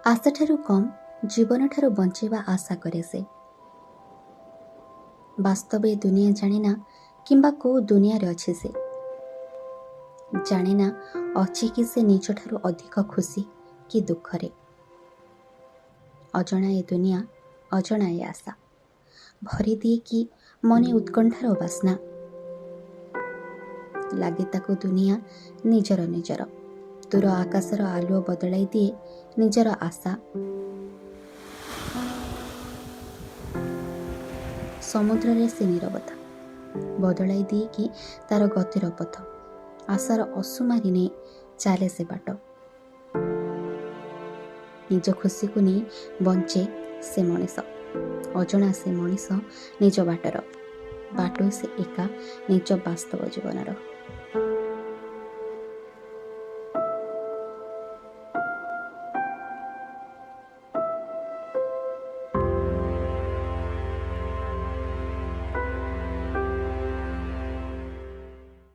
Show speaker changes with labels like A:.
A: आशाठारु कम जीवन ठारु बंचेवा आशा करे से। वास्तव ए दुनिया जानेना किंबा को दुनिया रे अच्छे से जानेना अच्छी कि से निज ठारु अधिक खुशी कि दुख रे। अजणा ए दुनिया अजणा ए आशा भरी दिए कि मने उत्कंठार बासना लगे ताको दुनिया निजर निजर दूर आकाशर आलुओ बदलाई दिए निजर आशा। समुद्र रे से नीरवता बदलाई दिए कि तार गतिर पथ आशार असु मारी नहीं चले से बाट। निज खुशी को नहीं बंचे से मनीष अजणा से मनीष निज बाटर बाटो से एका निज वास्तव जीवनर।